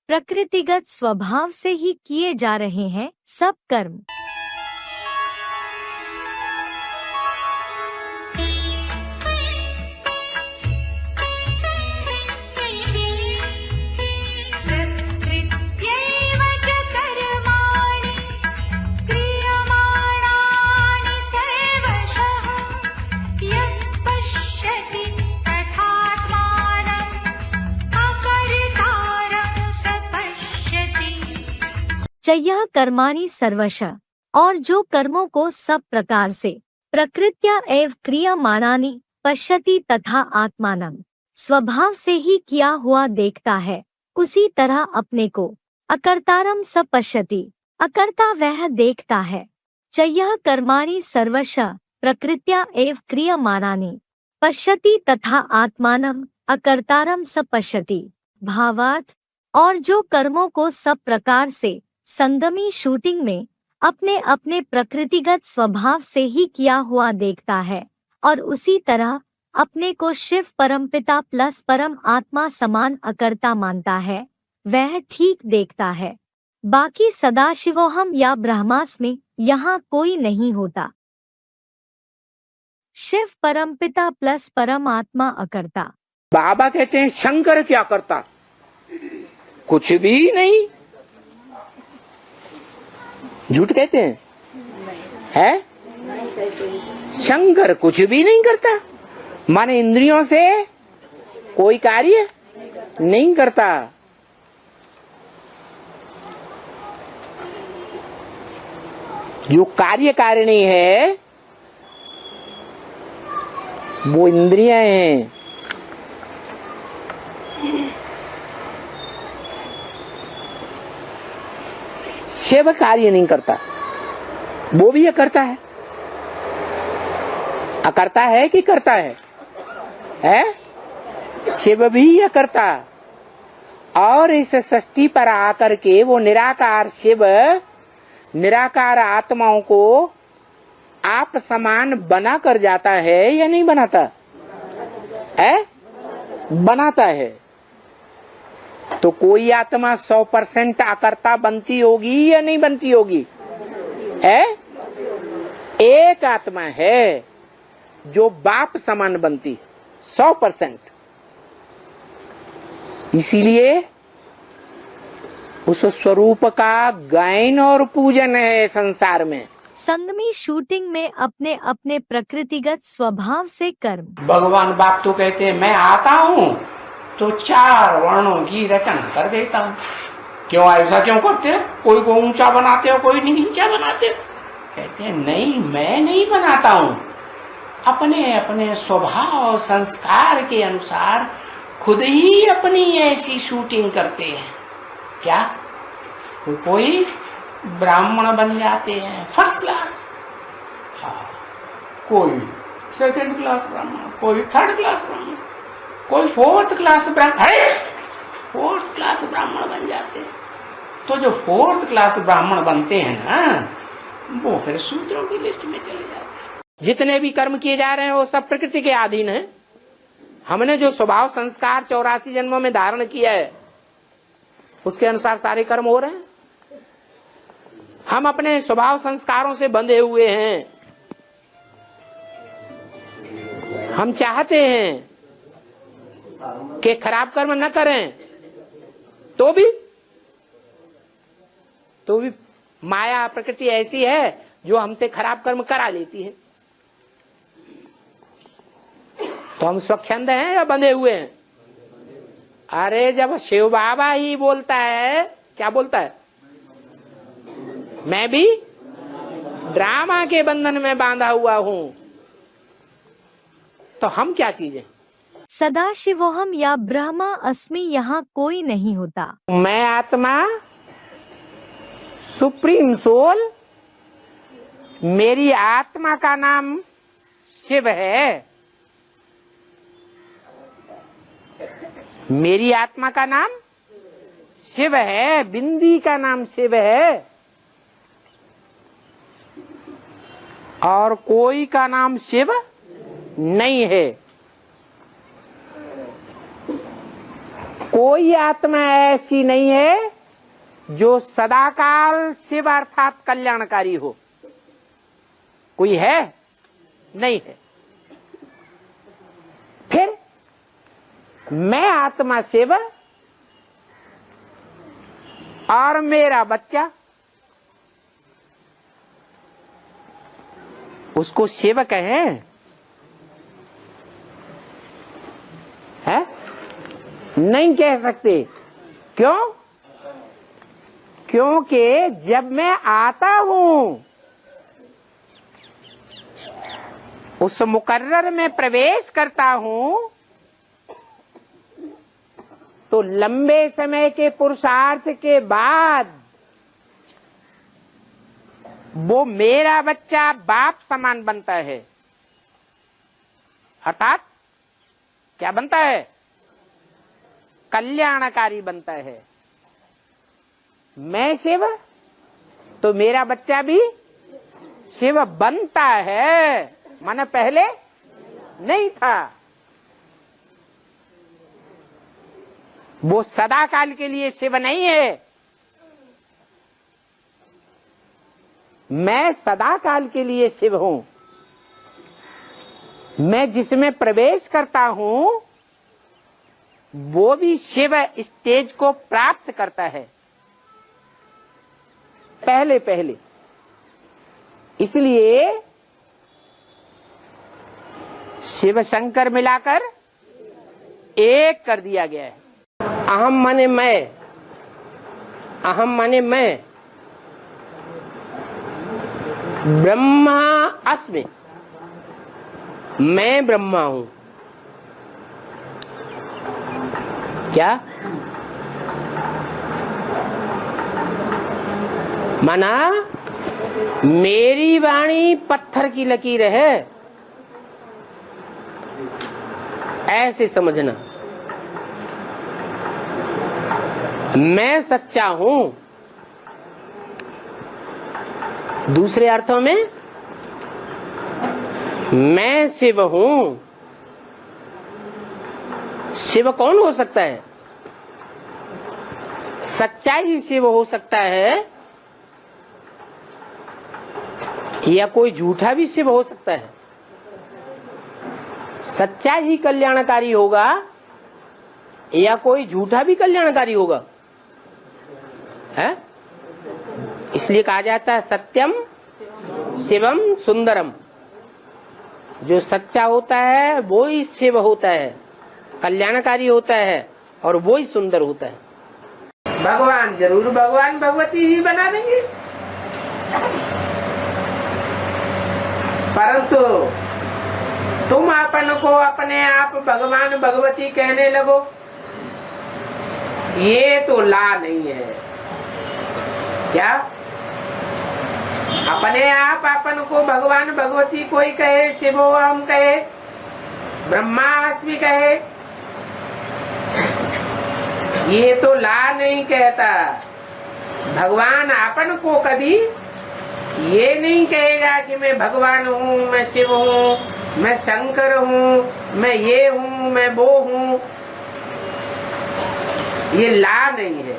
प्रकृतिगत स्वभाव से ही किए जा रहे हैं सब कर्म। चय्यः कर्माणि सर्वशः, और जो कर्मों को सब प्रकार से प्रकृत्या एव क्रियमाणानि पश्यति तथा आत्मानं स्वभाव से ही किया हुआ देखता है, उसी तरह अपने को अकर्तारं स पश्यति, अकर्ता वह देखता है। चय्यः कर्माणि सर्वशः प्रकृत्या एव क्रियमाणानि पश्यति तथा आत्मानं अकर्तारं स पश्यति। भावार्थ, और जो कर्मों को सब प्रकार से संगमी शूटिंग में अपने अपने प्रकृतिगत स्वभाव से ही किया हुआ देखता है और उसी तरह अपने को शिव परमपिता प्लस परम आत्मा समान अकर्ता मानता है, वह ठीक देखता है। बाकी सदाशिवोहम या ब्रह्मास्मि यहाँ कोई नहीं होता। शिव परमपिता प्लस परम आत्मा अकर्ता। बाबा कहते हैं शंकर क्या करता? कुछ भी नहीं। झूठ कहते हैं? है? शंकर कुछ भी नहीं करता, माने इंद्रियों से कोई कार्य नहीं करता। जो कार्य कारिणी है वो इंद्रियां हैं। शिव कार्य नहीं करता, वो भी अकर्ता है। अकर्ता है कि करता है? शिव भी अकर्ता। और इस सृष्टि पर आकर के वो निराकार शिव निराकार आत्माओं को आप समान बना कर जाता है या नहीं बनाता है? बनाता है। तो कोई आत्मा 100% अकर्ता बनती होगी या नहीं बनती होगी? एक आत्मा है जो बाप समान बनती 100%। इसीलिए उस स्वरूप का गायन और पूजन है संसार में। संगमी शूटिंग में अपने अपने प्रकृतिगत स्वभाव से कर्म। भगवान बाप तो कहते हैं मैं आता हूँ तो 4 वर्णों की रचना कर देता हूँ। क्यों ऐसा क्यों करते हो? कोई को ऊंचा बनाते हो, कोई नीचा बनाते हो? कहते हैं नहीं, मैं नहीं बनाता हूँ, अपने अपने स्वभाव संस्कार के अनुसार खुद ही अपनी ऐसी शूटिंग करते हैं। क्या कोई ब्राह्मण बन जाते हैं फर्स्ट क्लास, कोई सेकंड क्लास ब्राह्मण, कोई थर्ड क्लास ब्राह्मण, कोई फोर्थ क्लास ब्राह्मण, फोर्थ क्लास ब्राह्मण बन जाते हैं। तो जो फोर्थ क्लास ब्राह्मण बनते हैं ना, वो फिर शूद्रों की लिस्ट में चले जाते हैं। जितने भी कर्म किए जा रहे हैं वो सब प्रकृति के अधीन है। हमने जो स्वभाव संस्कार 84 जन्मों में धारण किया है उसके अनुसार सारे कर्म हो रहे हैं। हम अपने स्वभाव संस्कारों से बंधे हुए हैं। हम चाहते हैं कि खराब कर्म न करें, तो भी माया प्रकृति ऐसी है जो हमसे खराब कर्म करा लेती है। तो हम स्वच्छंद हैं या बंधे हुए हैं? अरे जब शिव बाबा ही बोलता है, क्या बोलता है? मैं भी ड्रामा के बंधन में बांधा हुआ हूं, तो हम क्या चीजें? सदाशिवोहम या ब्रह्मा अस्मि यहाँ कोई नहीं होता। मैं आत्मा, सुप्रीम सोल, मेरी आत्मा का नाम शिव है। मेरी आत्मा का नाम शिव है, बिंदी का नाम शिव है, और कोई का नाम शिव नहीं है। कोई आत्मा ऐसी नहीं है जो सदाकाल शिव अर्थात कल्याणकारी हो। कोई है? नहीं है। फिर मैं आत्मा शिव और मेरा बच्चा, उसको शिव कहें? है? नहीं कह सकते। क्यों? क्योंकि जब मैं आता हूं उस मुकर्रर में प्रवेश करता हूं तो लंबे समय के पुरुषार्थ के बाद वो मेरा बच्चा बाप समान बनता है। अर्थात क्या बनता है? कल्याणकारी बनता है। मैं शिव तो मेरा बच्चा भी शिव बनता है, माने पहले नहीं था। वो सदा काल के लिए शिव नहीं है। मैं सदा काल के लिए शिव हूं। मैं जिसमें प्रवेश करता हूं वो भी शिव स्टेज को प्राप्त करता है पहले पहले। इसलिए शिव शंकर मिलाकर एक कर दिया गया है। अहम माने मैं, अहम माने मैं, ब्रह्मा अस्मि, मैं ब्रह्मा हूं। क्या माना? मेरी वाणी पत्थर की लकीर है, ऐसे समझना। मैं सच्चा हूं। दूसरे अर्थों में मैं शिव हूं। शिव कौन हो सकता है? सच्चा ही शिव हो सकता है या कोई झूठा भी शिव हो सकता है। सच्चा ही कल्याणकारी होगा या कोई झूठा भी कल्याणकारी होगा, है? इसलिए कहा जाता है सत्यम शिवम सुंदरम। जो सच्चा होता है वो ही शिव होता है, कल्याणकारी होता है और वो ही सुंदर होता है। भगवान जरूर भगवान भगवती ही बनावेंगे, परंतु तुम अपन को अपने आप भगवान भगवती कहने लगो, ये तो ला नहीं है। क्या अपने आप अपन को भगवान भगवती कोई कहे, शिवोहम कहे, ब्रह्मास्मि कहे, ये तो ला नहीं कहता। भगवान अपन को कभी ये नहीं कहेगा कि मैं भगवान हूँ, मैं शिव हूँ, मैं शंकर हूँ, मैं ये हूँ, मैं वो हूँ। ये ला नहीं है।